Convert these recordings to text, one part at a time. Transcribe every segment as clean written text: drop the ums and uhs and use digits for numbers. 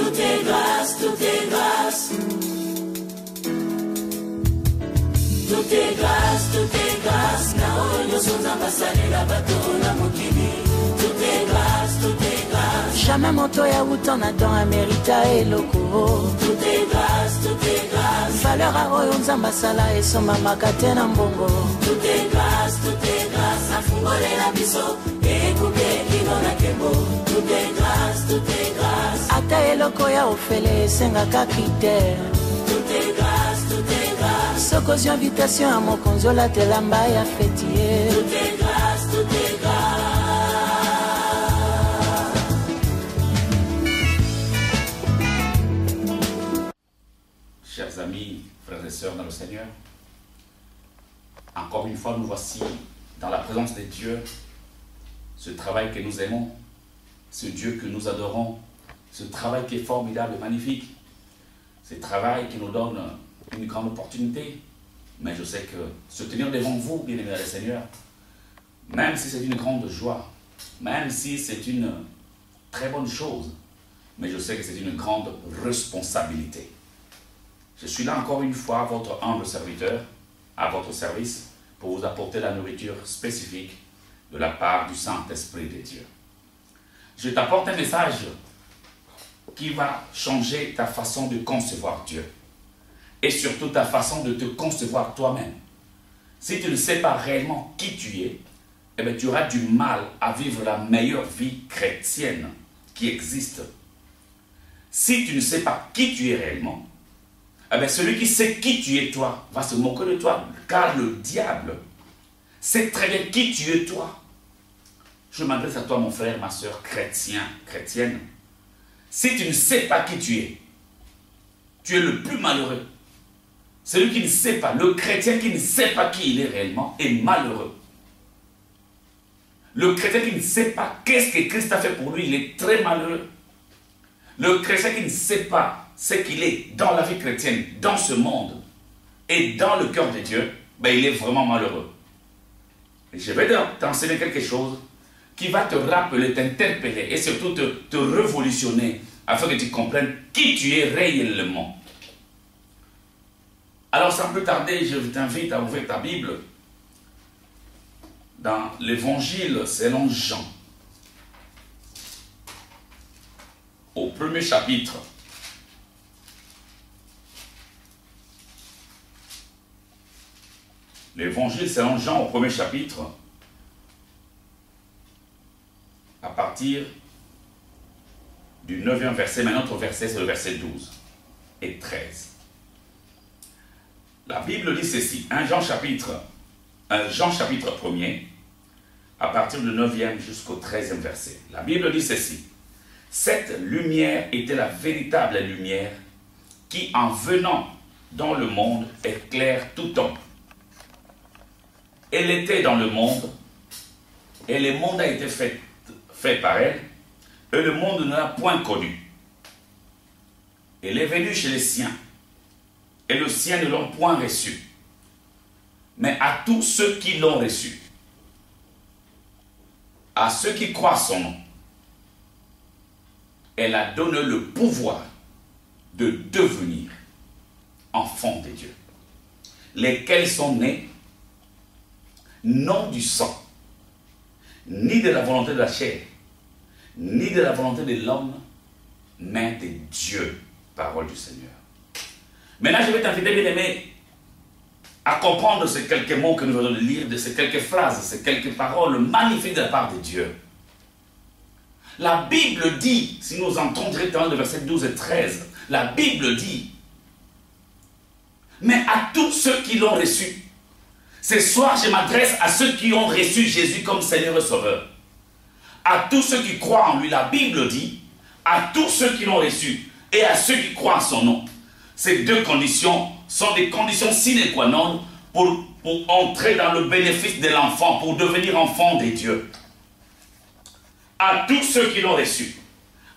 Tout est grâce, tout est grâce. Tout est grâce, tout est grâce. Naonyo Sunzamba Salela Batona Mokili. Tout est grâce, tout est grâce. Jamais moto ya utona dans Amerita et loko. Tout est grâce, tout est grâce. Valeur à Oyo Nzamba Sala et son mama katena mbongo. Tout est grâce, tout est grâce. Afungole la biso. Ekuke kinona kembo. Tout est grâce, tout est grâce. Ata eloko ya ofele senga kakite. Tout est grâce, tout est grâce. Sokozi invitation à mon konzola telamba ya fêtier. Tout est grâce, tout est grâce. Chers amis, frères et sœurs dans le Seigneur, encore une fois nous voici dans la présence de Dieu, ce travail que nous aimons, ce Dieu que nous adorons, ce travail qui est formidable et magnifique, ce travail qui nous donne une grande opportunité. Mais je sais que se tenir devant vous, bien-aimés le Seigneur, même si c'est une grande joie, même si c'est une très bonne chose, mais je sais que c'est une grande responsabilité. Je suis là encore une fois, votre humble serviteur, à votre service, pour vous apporter la nourriture spécifique de la part du Saint-Esprit de Dieu. Je t'apporte un message qui va changer ta façon de concevoir Dieu. Et surtout ta façon de te concevoir toi-même. Si tu ne sais pas réellement qui tu es, eh bien, tu auras du mal à vivre la meilleure vie chrétienne qui existe. Si tu ne sais pas qui tu es réellement, eh bien, celui qui sait qui tu es toi va se moquer de toi, car le diable sait très bien qui tu es toi. Je m'adresse à toi, mon frère, ma soeur, chrétien, chrétienne. Si tu ne sais pas qui tu es le plus malheureux. Celui qui ne sait pas, le chrétien qui ne sait pas qui il est réellement, est malheureux. Le chrétien qui ne sait pas qu'est-ce que Christ a fait pour lui, il est très malheureux. Le chrétien qui ne sait pas ce qu'il est dans la vie chrétienne, dans ce monde, et dans le cœur de Dieu, ben il est vraiment malheureux. Et je vais t'enseigner quelque chose qui va te rappeler, t'interpeller, et surtout te révolutionner, afin que tu comprennes qui tu es réellement. Alors sans plus tarder, je t'invite à ouvrir ta Bible dans l'Évangile selon Jean, au premier chapitre. L'Évangile selon Jean au premier chapitre, à partir du 9e verset, mais notre verset c'est le verset 12 et 13. La Bible dit ceci, Jean chapitre 1er, à partir du 9e jusqu'au 13e verset. La Bible dit ceci, cette lumière était la véritable lumière qui, en venant dans le monde, éclaire tout homme. Elle était dans le monde, et le monde a été fait par elle, et le monde ne l'a point connue. Elle est venue chez les siens, et les siens ne l'ont point reçue. Mais à tous ceux qui l'ont reçue, à ceux qui croient son nom, elle a donné le pouvoir de devenir enfants de Dieu, lesquels sont nés non du sang, ni de la volonté de la chair, ni de la volonté de l'homme, mais de Dieu, parole du Seigneur. Maintenant, je vais t'inviter, bien-aimé, à comprendre ces quelques mots que nous allons lire, de ces quelques phrases, ces quelques paroles magnifiques de la part de Dieu. La Bible dit, si nous entrons directement dans le verset 12 et 13, la Bible dit, mais à tous ceux qui l'ont reçu, ce soir je m'adresse à ceux qui ont reçu Jésus comme Seigneur et Sauveur. À tous ceux qui croient en lui, la Bible dit, à tous ceux qui l'ont reçu et à ceux qui croient en son nom. Ces deux conditions sont des conditions sine qua non pour entrer dans le bénéfice de l'enfant, pour devenir enfant de Dieu. À tous ceux qui l'ont reçu,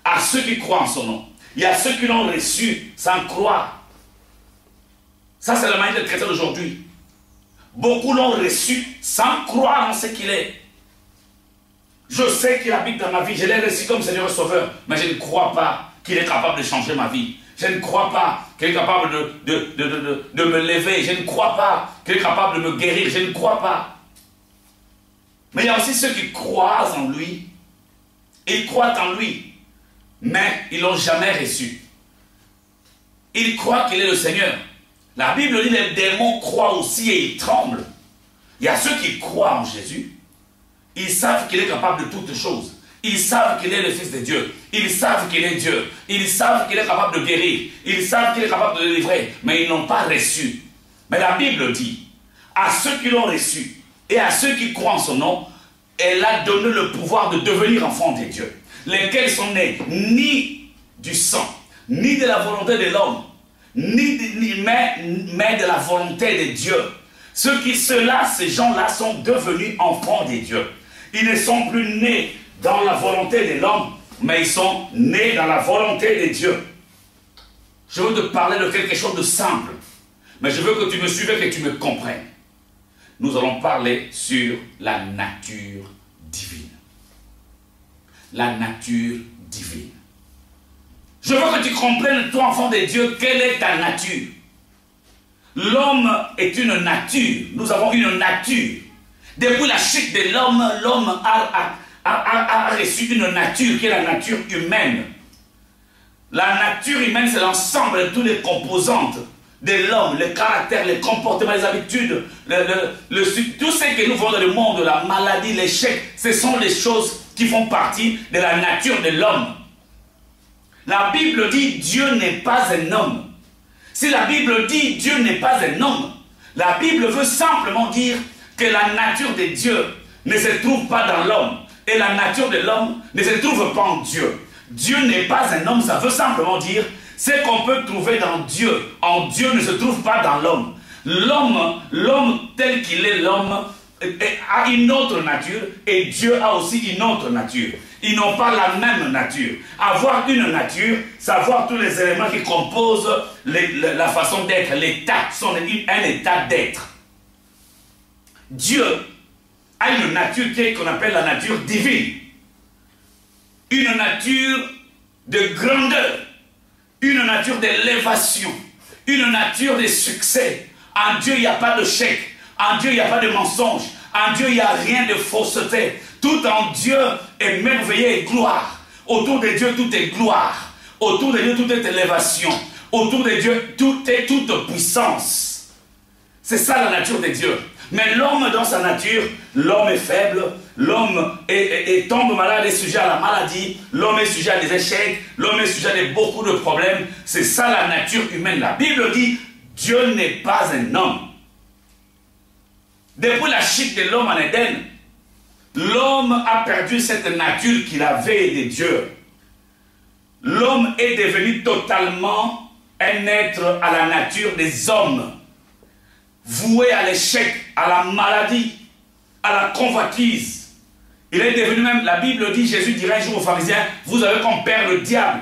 à ceux qui croient en son nom, et à ceux qui l'ont reçu sans croire. Ça, c'est la manière de chrétien d'aujourd'hui. Beaucoup l'ont reçu sans croire en ce qu'il est. Je sais qu'il habite dans ma vie, je l'ai reçu comme Seigneur et Sauveur, mais je ne crois pas qu'il est capable de changer ma vie. Je ne crois pas qu'il est capable de me lever. Je ne crois pas qu'il est capable de me guérir. Je ne crois pas. Mais il y a aussi ceux qui croient en lui. Ils croient en lui. Mais ils ne l'ont jamais reçu. Ils croient qu'il est le Seigneur. La Bible dit que les démons croient aussi et ils tremblent. Il y a ceux qui croient en Jésus. Ils savent qu'il est capable de toutes choses. Ils savent qu'il est le Fils de Dieu. Ils savent qu'il est Dieu. Ils savent qu'il est capable de guérir. Ils savent qu'il est capable de délivrer. Mais ils n'ont pas reçu. Mais la Bible dit, à ceux qui l'ont reçu et à ceux qui croient en son nom, elle a donné le pouvoir de devenir enfants de Dieu. Lesquels sont nés ni du sang, ni de la volonté de l'homme, mais de la volonté de Dieu. Ceux-là, ces gens-là sont devenus enfants de Dieu. Ils ne sont plus nés dans la volonté de l'homme, mais ils sont nés dans la volonté de Dieu. Je veux te parler de quelque chose de simple, mais je veux que tu me suives et que tu me comprennes. Nous allons parler sur la nature divine. La nature divine. Je veux que tu comprennes, toi, enfant de Dieu, quelle est ta nature. L'homme est une nature. Nous avons une nature. Depuis la chute de l'homme, l'homme a reçu une nature qui est la nature humaine. La nature humaine, c'est l'ensemble de toutes les composantes de l'homme, le caractère, les comportements, les habitudes, tout ce que nous voyons dans le monde, la maladie, l'échec, ce sont les choses qui font partie de la nature de l'homme. La Bible dit Dieu n'est pas un homme. Si la Bible dit Dieu n'est pas un homme, la Bible veut simplement dire que la nature de Dieu ne se trouve pas dans l'homme et la nature de l'homme ne se trouve pas en Dieu. Dieu n'est pas un homme, ça veut simplement dire ce qu'on peut trouver dans Dieu, en Dieu ne se trouve pas dans l'homme. L'homme tel qu'il est l'homme a une autre nature et Dieu a aussi une autre nature. Ils n'ont pas la même nature. Avoir une nature, savoir tous les éléments qui composent la façon d'être, l'état, un état d'être. Dieu a une nature qu'on appelle la nature divine. Une nature de grandeur, une nature d'élévation, une nature de succès. En Dieu, il n'y a pas de chèque. En Dieu, il n'y a pas de mensonge. En Dieu, il n'y a rien de fausseté. Tout en Dieu est merveilleux et gloire. Autour de Dieu, tout est gloire. Autour de Dieu, tout est élévation. Autour de Dieu, tout est toute puissance. C'est ça la nature de Dieu. Mais l'homme dans sa nature, l'homme est faible, l'homme tombe malade, est sujet à la maladie, l'homme est sujet à des échecs, l'homme est sujet à beaucoup de problèmes. C'est ça la nature humaine. La Bible dit, Dieu n'est pas un homme. Depuis la chute de l'homme en Éden, l'homme a perdu cette nature qu'il avait de Dieu. L'homme est devenu totalement un être à la nature des hommes, voué à l'échec, à la maladie, à la convoitise. Il est devenu même, la Bible dit, Jésus dirait un jour aux pharisiens, vous avez comme père le diable.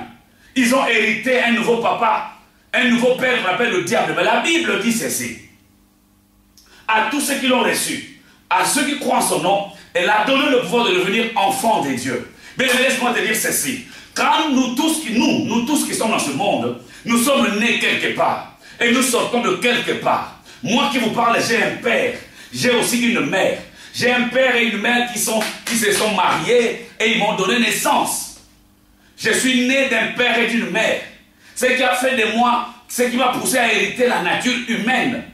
Ils ont hérité un nouveau papa, un nouveau père qu'on appelle le diable. Mais la Bible dit ceci. À tous ceux qui l'ont reçu, à ceux qui croient en son nom, elle a donné le pouvoir de devenir enfants de Dieu. Mais laisse-moi te dire ceci. Quand nous tous qui sommes dans ce monde, nous sommes nés quelque part. Et nous sortons de quelque part. Moi qui vous parle, j'ai un père. J'ai aussi une mère. J'ai un père et une mère qui se sont mariés et ils m'ont donné naissance. Je suis né d'un père et d'une mère. Ce qui a fait de moi, ce qui m'a poussé à hériter la nature humaine.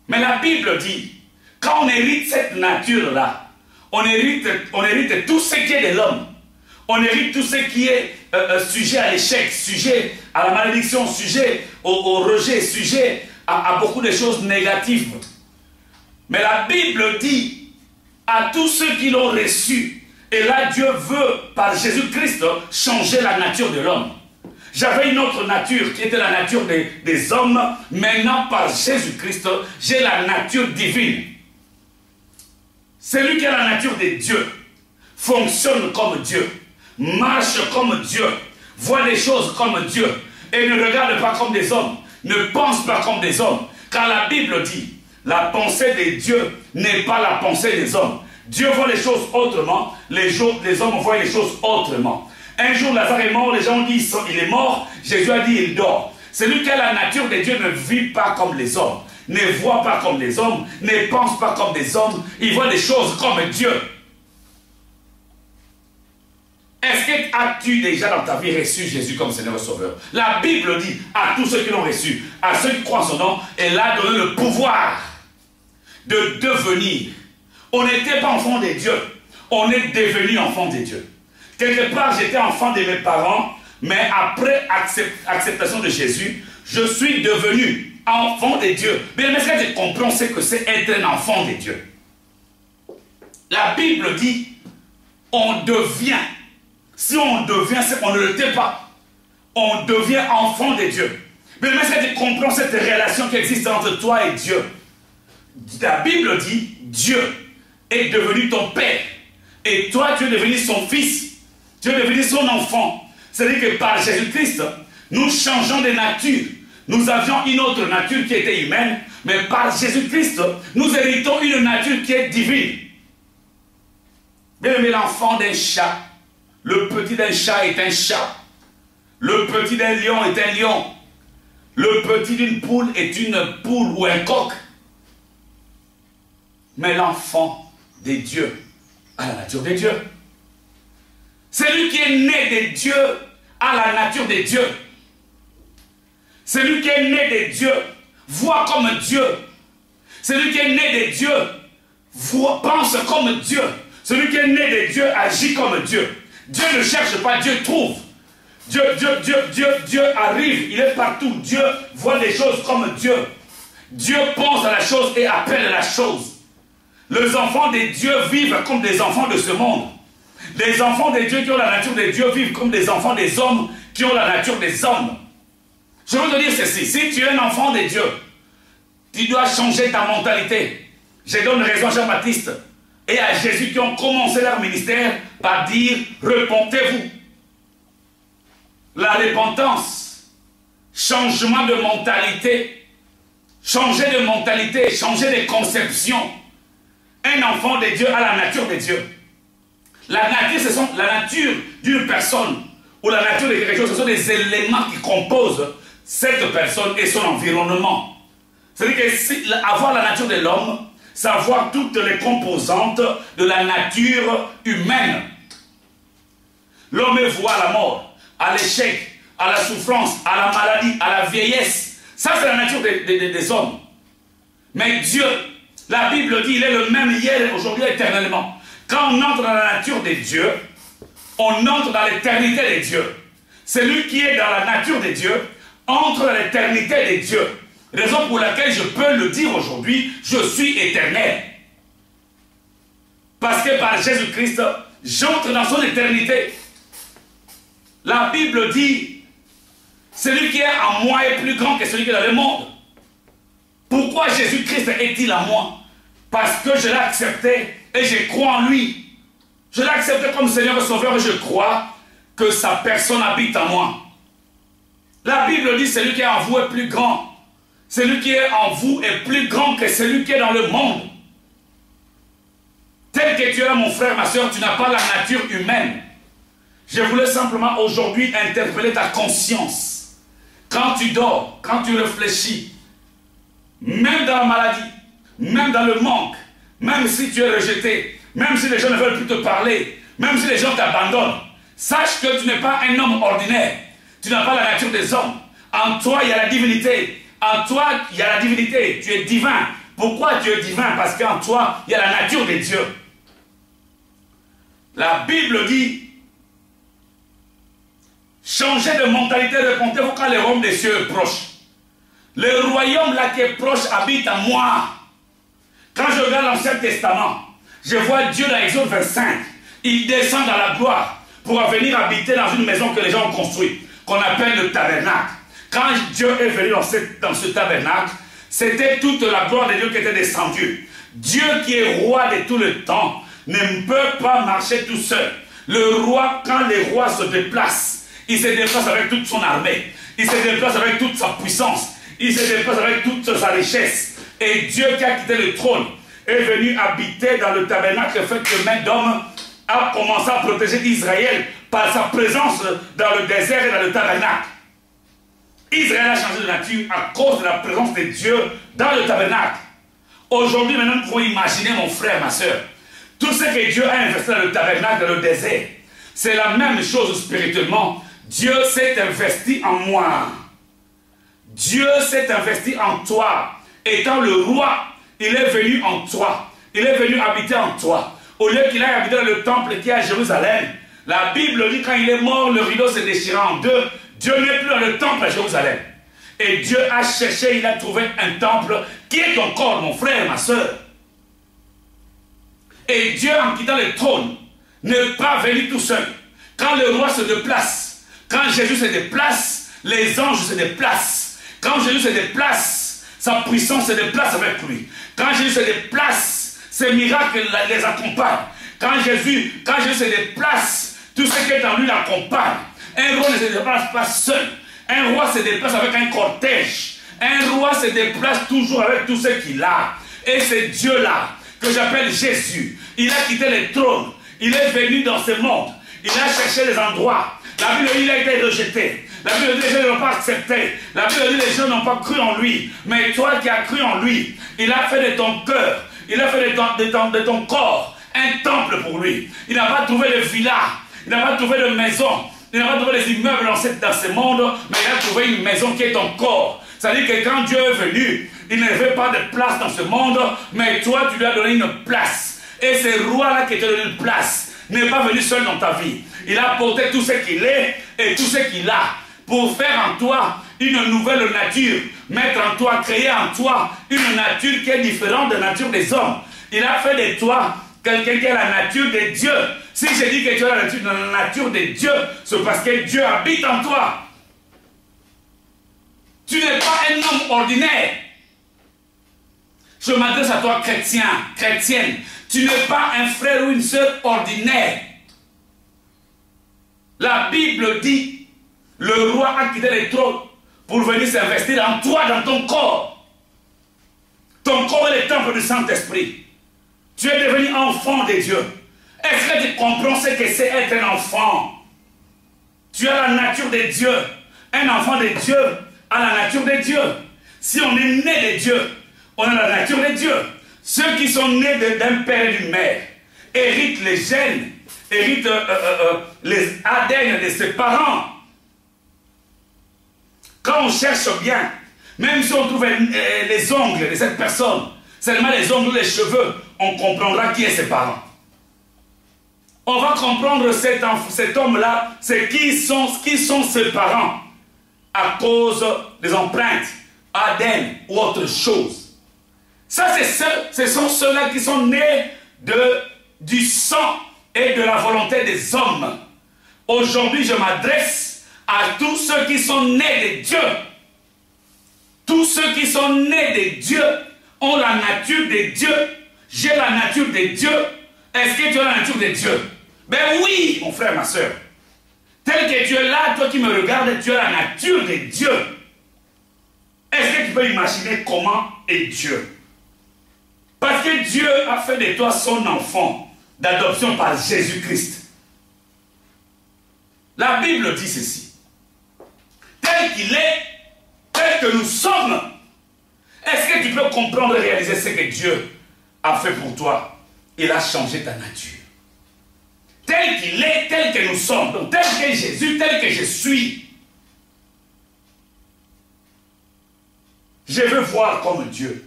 Mais la Bible dit, quand on hérite cette nature-là, on hérite tout ce qui est de l'homme. On hérite tout ce qui est sujet à l'échec, sujet à la malédiction, sujet au rejet, sujet à beaucoup de choses négatives. Mais la Bible dit à tous ceux qui l'ont reçu, et là Dieu veut par Jésus-Christ changer la nature de l'homme. J'avais une autre nature qui était la nature des hommes. Maintenant, par Jésus-Christ, j'ai la nature divine. Celui qui a la nature de Dieu fonctionne comme Dieu, marche comme Dieu, voit les choses comme Dieu et ne regarde pas comme des hommes, ne pense pas comme des hommes. Car la Bible dit, la pensée de Dieu n'est pas la pensée des hommes. Dieu voit les choses autrement, les hommes voient les choses autrement. Un jour, Lazare est mort, les gens ont dit il est mort. Jésus a dit il dort. Celui qui a la nature de Dieu ne vit pas comme les hommes, ne voit pas comme les hommes, ne pense pas comme des hommes. Il voit des choses comme Dieu. Est-ce que as-tu déjà dans ta vie reçu Jésus comme Seigneur et Sauveur? La Bible dit à tous ceux qui l'ont reçu, à ceux qui croient en son nom, elle a donné le pouvoir de devenir. On n'était pas enfant de Dieu, on est devenu enfant de Dieu. Quelque part, j'étais enfant de mes parents, mais après acceptation de Jésus, je suis devenu enfant de Dieu. Mais ce que je comprends, c'est que c'est être un enfant de Dieu. La Bible dit, on devient. Si on devient, c'est qu'on ne l'était pas. On devient enfant de Dieu. Mais est-ce que tu comprends cette relation qui existe entre toi et Dieu? La Bible dit, Dieu est devenu ton Père. Et toi, tu es devenu son fils. Tu es devenu son enfant. C'est-à-dire que par Jésus-Christ, nous changeons de nature. Nous avions une autre nature qui était humaine, mais par Jésus-Christ, nous héritons une nature qui est divine. Bien aimé, l'enfant d'un chat, le petit d'un chat est un chat. Le petit d'un lion est un lion. Le petit d'une poule est une poule ou un coq. Mais l'enfant de Dieu a la nature de Dieu. Celui qui est né de Dieu a la nature de Dieu. Celui qui est né de Dieu voit comme Dieu. Celui qui est né de Dieu pense comme Dieu. Celui qui est né de Dieu agit comme Dieu. Dieu ne cherche pas, Dieu trouve. Dieu arrive, il est partout. Dieu voit les choses comme Dieu. Dieu pense à la chose et appelle la chose. Les enfants de Dieu vivent comme des enfants de ce monde. Les enfants de Dieu qui ont la nature de Dieu vivent comme des enfants des hommes qui ont la nature des hommes. Je veux te dire ceci, si tu es un enfant de Dieu, tu dois changer ta mentalité. Je donne raison à Jean-Baptiste et à Jésus qui ont commencé leur ministère par dire « Repentez-vous ». La repentance, changement de mentalité, changer de mentalité, changer de conception. Un enfant de Dieu a la nature de Dieu. La nature, ce sont la nature d'une personne ou la nature de quelque chose, ce sont des éléments qui composent cette personne et son environnement. C'est-à-dire que avoir la nature de l'homme, c'est avoir toutes les composantes de la nature humaine. L'homme voit la mort, à l'échec, à la souffrance, à la maladie, à la vieillesse. Ça, c'est la nature des hommes. Mais Dieu, la Bible dit, il est le même hier, aujourd'hui, éternellement. Quand on entre dans la nature de Dieu, on entre dans l'éternité de Dieu. Celui qui est dans la nature de Dieu entre dans l'éternité de Dieu. Raison pour laquelle je peux le dire aujourd'hui, je suis éternel. Parce que par Jésus-Christ, j'entre dans son éternité. La Bible dit, celui qui est en moi est plus grand que celui qui est dans le monde. Pourquoi Jésus-Christ est-il en moi? Parce que je l'ai accepté et je crois en lui. Je l'ai accepté comme Seigneur et Sauveur et je crois que sa personne habite en moi. La Bible dit, celui qui est en vous est plus grand. Celui qui est en vous est plus grand que celui qui est dans le monde. Tel que tu es là, mon frère, ma soeur, tu n'as pas la nature humaine. Je voulais simplement aujourd'hui interpeller ta conscience. Quand tu dors, quand tu réfléchis, même dans la maladie, même dans le manque, même si tu es rejeté, même si les gens ne veulent plus te parler, même si les gens t'abandonnent, sache que tu n'es pas un homme ordinaire. Tu n'as pas la nature des hommes. En toi, il y a la divinité. En toi, il y a la divinité. Tu es divin. Pourquoi tu es divin? Parce qu'en toi, il y a la nature de Dieu. La Bible dit, changez de mentalité, répondez-vous quand le royaume des cieux est proche. Le royaume là qui est proche habite en moi. Quand je regarde l'Ancien Testament, je vois Dieu dans Exode 25. Il descend dans la gloire pour venir habiter dans une maison que les gens ont construite, qu'on appelle le tabernacle. Quand Dieu est venu dans ce tabernacle, c'était toute la gloire de Dieu qui était descendue. Dieu qui est roi de tout le temps ne peut pas marcher tout seul. Le roi, quand le roi se déplace, il se déplace avec toute son armée. Il se déplace avec toute sa puissance. Il se déplace avec toute sa richesse. Et Dieu qui a quitté le trône est venu habiter dans le tabernacle fait que main d'homme a commencé à protéger Israël par sa présence dans le désert et dans le tabernacle. Israël a changé de nature à cause de la présence de Dieu dans le tabernacle. Aujourd'hui, maintenant, nous pouvons imaginer, mon frère, ma soeur, tout ce que Dieu a investi dans le tabernacle, dans le désert, c'est la même chose spirituellement. Dieu s'est investi en moi. Dieu s'est investi en toi. Étant le roi, il est venu en toi. Il est venu habiter en toi. Au lieu qu'il aille habiter dans le temple qui est à Jérusalem, la Bible dit quand il est mort, le rideau s'est déchiré en deux. Dieu n'est plus dans le temple à Jérusalem. Et Dieu a cherché, il a trouvé un temple qui est ton corps, mon frère, ma soeur. Et Dieu, en quittant le trône, n'est pas venu tout seul. Quand le roi se déplace, quand Jésus se déplace, les anges se déplacent. Quand Jésus se déplace, sa puissance se déplace avec lui. Quand Jésus se déplace, ces miracles les accompagnent. Quand Jésus se déplace, tout ce qui est en lui l'accompagne. Un roi ne se déplace pas seul. Un roi se déplace avec un cortège. Un roi se déplace toujours avec tout ce qu'il a. Et c'est Dieu-là que j'appelle Jésus. Il a quitté le trône. Il est venu dans ce monde. Il a cherché les endroits. La Bible dit qu'il a été rejeté. La Bible dit que les gens n'ont pas accepté. La Bible dit que les gens n'ont pas cru en lui. Mais toi qui as cru en lui, il a fait de ton cœur, il a fait de ton corps un temple pour lui. Il n'a pas trouvé de villa, il n'a pas trouvé de maison, il n'a pas trouvé des immeubles dans ce monde, mais il a trouvé une maison qui est ton corps. C'est-à-dire que quand Dieu est venu, il n'avait pas de place dans ce monde, mais toi tu lui as donné une place. Et ce roi-là qui t'a donné une place n'est pas venu seul dans ta vie. Il a apporté tout ce qu'il est et tout ce qu'il a pour faire en toi une nouvelle nature, mettre en toi, créer en toi une nature qui est différente de la nature des hommes. Il a fait de toi quelqu'un qui a la nature de Dieu. Si je dis que tu as la nature de Dieu, c'est parce que Dieu habite en toi. Tu n'es pas un homme ordinaire. Je m'adresse à toi, chrétien, chrétienne. Tu n'es pas un frère ou une sœur ordinaire. La Bible dit, le roi a quitté le trône pour venir s'investir en toi, dans ton corps. Ton corps est le temple du Saint-Esprit. Tu es devenu enfant de Dieu. Est-ce que tu comprends ce que c'est être un enfant? Tu as la nature de Dieu. Un enfant de Dieu a la nature de Dieu. Si on est né de Dieu, on a la nature de Dieu. Ceux qui sont nés d'un père et d'une mère héritent les gènes, héritent les ADN de ses parents. Quand on cherche bien, même si on trouve les ongles de cette personne, seulement les ongles, les cheveux, on comprendra qui est ses parents. On va comprendre cet homme-là, c'est qui sont ses parents à cause des empreintes, ADN ou autre chose. Ça, ce sont ceux-là qui sont nés du sang et de la volonté des hommes. Aujourd'hui, je m'adresse à tous ceux qui sont nés de Dieu. Tous ceux qui sont nés de Dieu ont la nature de Dieu. J'ai la nature de Dieu. Est-ce que tu as la nature de Dieu? Ben oui, mon frère, ma soeur. Tel que tu es là, toi qui me regardes, tu as la nature de Dieu. Est-ce que tu peux imaginer comment est Dieu? Parce que Dieu a fait de toi son enfant d'adoption par Jésus-Christ. La Bible dit ceci. Tel qu'il est, tel que nous sommes. Est-ce que tu peux comprendre et réaliser ce que Dieu a fait pour toi? Il a changé ta nature. Tel qu'il est, tel que nous sommes. Donc tel que Jésus, tel que je suis. Je veux voir comme Dieu.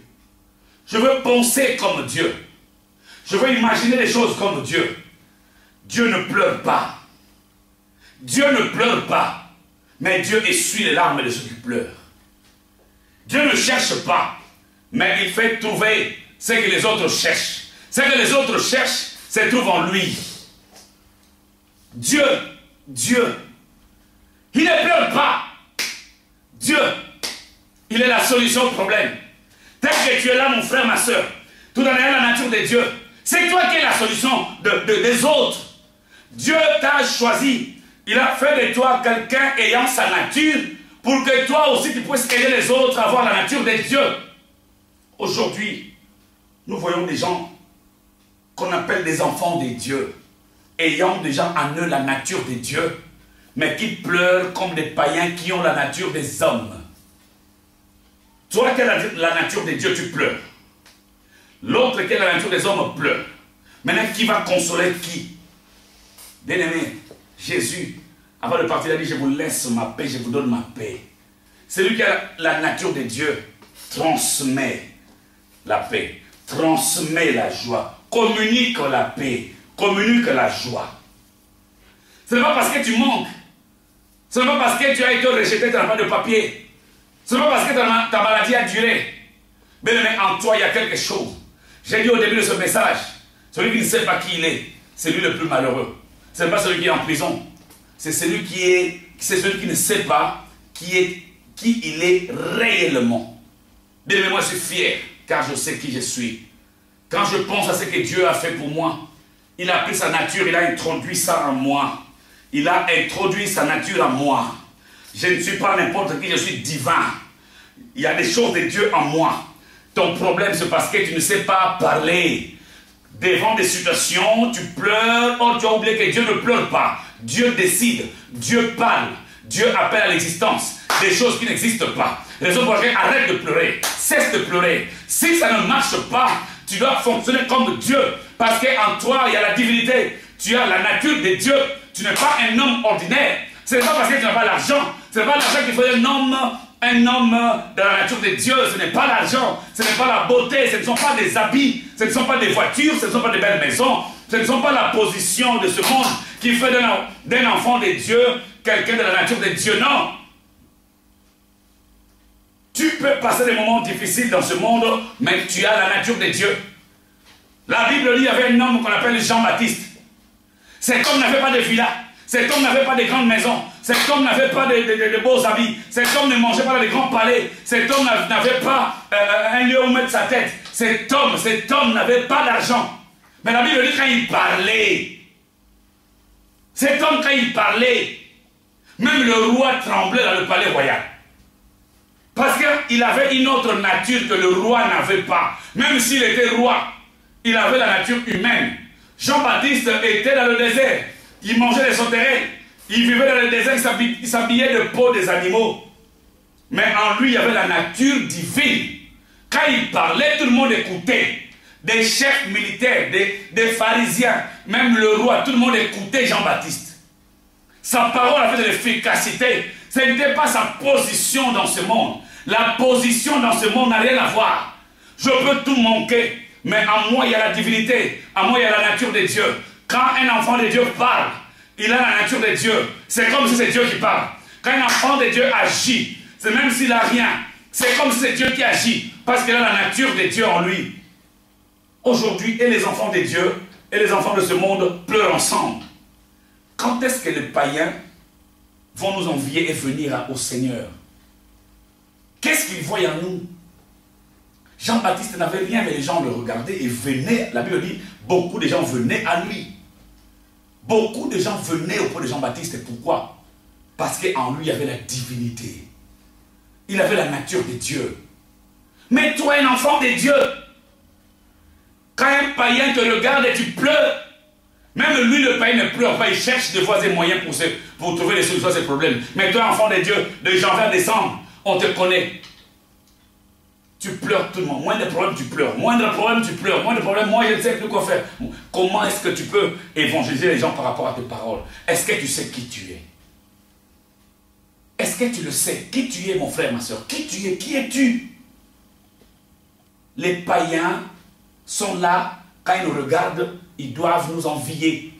Je veux penser comme Dieu. Je veux imaginer les choses comme Dieu. Dieu ne pleure pas. Dieu ne pleure pas. Mais Dieu essuie les larmes de ceux qui pleurent. Dieu ne cherche pas. Mais il fait trouver ce que les autres cherchent. Ce que les autres cherchent, se trouve en lui. Dieu, il ne pleure pas. Dieu, il est la solution au problème. Tel que tu es là, mon frère, ma soeur, tout en ayant la nature de Dieu, c'est toi qui es la solution des autres. Dieu t'a choisi. Il a fait de toi quelqu'un ayant sa nature pour que toi aussi tu puisses aider les autres à avoir la nature de Dieu. Aujourd'hui, nous voyons des gens qu'on appelle des enfants de Dieu. ayant déjà en eux la nature de Dieu, mais qui pleurent comme des païens qui ont la nature des hommes. Toi qui as la nature de Dieu, tu pleures. L'autre qui a la nature des hommes pleure. Maintenant, qui va consoler qui? Bien-aimé, Jésus, avant de partir, il a dit, je vous laisse ma paix, je vous donne ma paix. Celui qui a la nature de Dieu transmet la paix, transmet la joie, communique la paix, communique la joie. Ce n'est pas parce que tu manques, ce n'est pas parce que tu as été rejeté, tu n'as pas de papier, ce n'est pas parce que ta maladie a duré. Mais en toi, il y a quelque chose. J'ai dit au début de ce message, celui qui ne sait pas qui il est, c'est lui le plus malheureux. Ce n'est pas celui qui est en prison, c'est celui qui ne sait pas qui il est réellement. Bien, moi je suis fier, car je sais qui je suis. Quand je pense à ce que Dieu a fait pour moi, il a pris sa nature, il a introduit ça en moi. Il a introduit sa nature en moi. Je ne suis pas n'importe qui, je suis divin. Il y a des choses de Dieu en moi. Ton problème, c'est parce que tu ne sais pas parler. Devant des situations, tu pleures. Oh, tu as oublié que Dieu ne pleure pas. Dieu décide. Dieu parle. Dieu appelle à l'existence des choses qui n'existent pas. Raison pour laquelle arrête de pleurer. Cesse de pleurer. Si ça ne marche pas, tu dois fonctionner comme Dieu. Parce qu'en toi, il y a la divinité. Tu as la nature de Dieu. Tu n'es pas un homme ordinaire. Ce n'est pas parce que tu n'as pas l'argent. Ce n'est pas l'argent qu'il faut un homme de la nature de Dieu. Ce n'est pas l'argent. Ce n'est pas la beauté. Ce ne sont pas des habits. Ce ne sont pas des voitures. Ce ne sont pas des belles maisons. Ce ne sont pas la position de ce monde qui fait d'un enfant de Dieu quelqu'un de la nature de Dieu. Non. Tu peux passer des moments difficiles dans ce monde, mais tu as la nature de Dieu. La Bible dit qu'il y avait un homme qu'on appelle Jean-Baptiste. Cet homme n'avait pas de villa. Cet homme n'avait pas de grandes maisons. Cet homme n'avait pas de beaux habits. Cet homme ne mangeait pas dans les grands palais. Cet homme n'avait pas un lieu où mettre sa tête. Cet homme n'avait pas d'argent. Mais la Bible dit quand il parlait. Cet homme, quand il parlait, même le roi tremblait dans le palais royal. Parce qu'il avait une autre nature que le roi n'avait pas. Même s'il était roi, il avait la nature humaine. Jean-Baptiste était dans le désert. Il mangeait des sauterelles. Il vivait dans le désert, il s'habillait de peau des animaux. Mais en lui, il y avait la nature divine. Quand il parlait, tout le monde écoutait. Des chefs militaires, des pharisiens, même le roi, tout le monde écoutait Jean-Baptiste. Sa parole avait de l'efficacité. Ce n'était pas sa position dans ce monde. La position dans ce monde n'a rien à voir. Je peux tout manquer, mais en moi, il y a la divinité. En moi, il y a la nature de Dieu. Quand un enfant de Dieu parle, il a la nature de Dieu. C'est comme si c'est Dieu qui parle. Quand un enfant de Dieu agit, c'est même s'il n'a rien, c'est comme si c'est Dieu qui agit, parce qu'il a la nature de Dieu en lui. Aujourd'hui, et les enfants de Dieu et les enfants de ce monde pleurent ensemble. Quand est-ce que les païens vont nous envier et venir au Seigneur? Qu'est-ce qu'ils voient en nous? Jean-Baptiste n'avait rien, mais les gens le regardaient et venaient. La Bible dit, beaucoup de gens venaient à lui. Beaucoup de gens venaient auprès de Jean-Baptiste. Et pourquoi? Parce qu'en lui, il y avait la divinité. Il avait la nature de Dieu. Mais toi, un enfant de Dieu, quand un païen te regarde et tu pleures, même lui, le païen ne pleure pas, il cherche des voies et moyens pour trouver des solutions à ses problèmes. Mais toi, enfant de Dieu, de janvier à décembre, on te connaît. Tu pleures tout le monde. Moins de problèmes, tu pleures. Moins de problèmes, tu pleures. Moins de problèmes, moi, je ne sais plus quoi faire. Comment est-ce que tu peux évangéliser les gens par rapport à tes paroles? Est-ce que tu sais qui tu es? Est-ce que tu le sais? Qui tu es, mon frère, ma soeur? Qui tu es? Qui es-tu? Les païens sont là, quand ils nous regardent, ils doivent nous envier.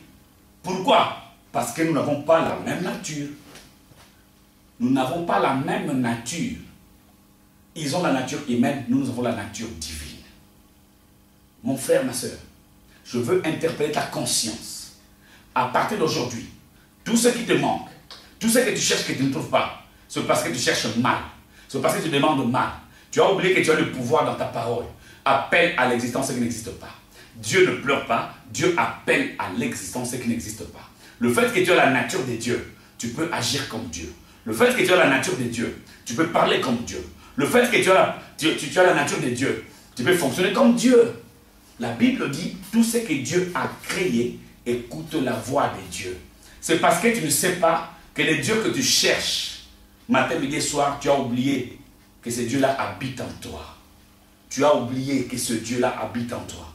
Pourquoi? Parce que nous n'avons pas la même nature. Nous n'avons pas la même nature. Ils ont la nature humaine, nous avons la nature divine. Mon frère, ma soeur, je veux interpeller ta conscience. À partir d'aujourd'hui, tout ce qui te manque, tout ce que tu cherches que tu ne trouves pas, c'est parce que tu cherches mal. C'est parce que tu demandes mal. Tu as oublié que tu as le pouvoir dans ta parole. Appelle à l'existence ce qui n'existe pas. Dieu ne pleure pas, Dieu appelle à l'existence ce qui n'existe pas. Le fait que tu as la nature de Dieu, tu peux agir comme Dieu. Le fait que tu as la nature de Dieu, tu peux parler comme Dieu. Le fait que tu as la nature de Dieu, tu peux fonctionner comme Dieu. La Bible dit, tout ce que Dieu a créé écoute la voix de Dieu. C'est parce que tu ne sais pas que le Dieu que tu cherches, matin, midi et soir, tu as oublié que ce Dieu-là habite en toi. Tu as oublié que ce Dieu-là habite en toi.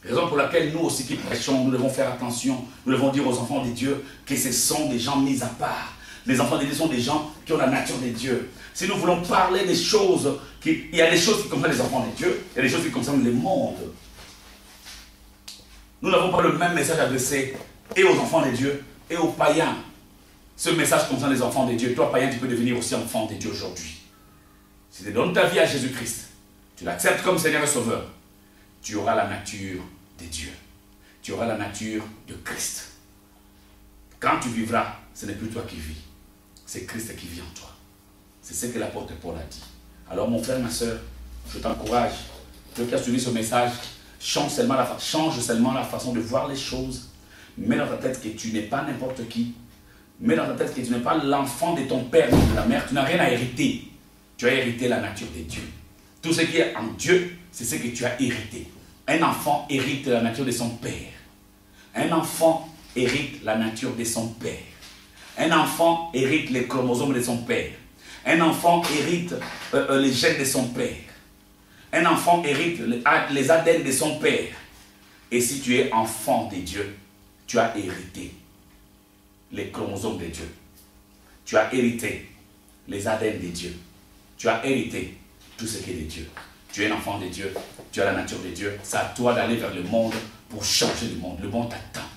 Raison pour laquelle nous aussi qui prêchons, nous devons faire attention. Nous devons dire aux enfants de Dieu que ce sont des gens mis à part. Les enfants de Dieu sont des gens qui ont la nature de Dieu. Si nous voulons parler des choses, il y a des choses qui concernent les enfants de Dieu, il y a des choses qui concernent le monde. Nous n'avons pas le même message adressé et aux enfants de Dieu et aux païens. Ce message concerne les enfants de Dieu. Toi, païen, tu peux devenir aussi enfant de Dieu aujourd'hui. Si tu donnes ta vie à Jésus-Christ, tu l'acceptes comme Seigneur et Sauveur, tu auras la nature de Dieu. Tu auras la nature de Christ. Quand tu vivras, ce n'est plus toi qui vis. C'est Christ qui vit en toi. C'est ce que l'apôtre Paul a dit. Alors mon frère, ma soeur, je t'encourage. Toi qui as suivi ce message, change seulement la façon de voir les choses. Mets dans ta tête que tu n'es pas n'importe qui. Mets dans ta tête que tu n'es pas l'enfant de ton père ou de ta mère. Tu n'as rien à hériter. Tu as hérité la nature de Dieu. Tout ce qui est en Dieu, c'est ce que tu as hérité. Un enfant hérite la nature de son père. Un enfant hérite la nature de son père. Un enfant hérite les chromosomes de son père. Un enfant hérite les gènes de son père. Un enfant hérite les ADN de son père. Et si tu es enfant de Dieu, tu as hérité les chromosomes de Dieu. Tu as hérité les ADN de Dieu. Tu as hérité tout ce qui est de Dieu. Tu es un enfant de Dieu. Tu as la nature de Dieu. C'est à toi d'aller vers le monde pour changer le monde. Le monde t'attend.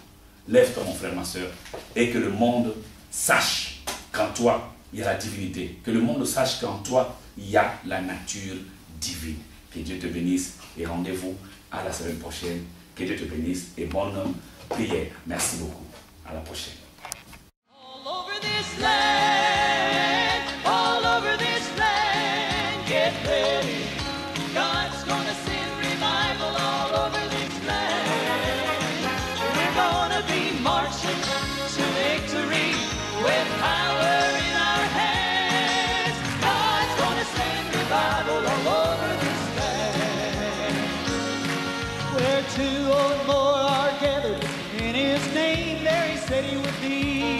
Lève-toi, mon frère, ma soeur, et que le monde sache qu'en toi, il y a la divinité. Que le monde sache qu'en toi, il y a la nature divine. Que Dieu te bénisse et rendez-vous à la semaine prochaine. Que Dieu te bénisse et bonne prière. Merci beaucoup. À la prochaine. All over this land, all over this land, get ready. God's gonna send revival all over this land. We're gonna be marching to victory with power in our hands. God's gonna send revival all over this land. Where two or more are gathered in His name, there He said He would be.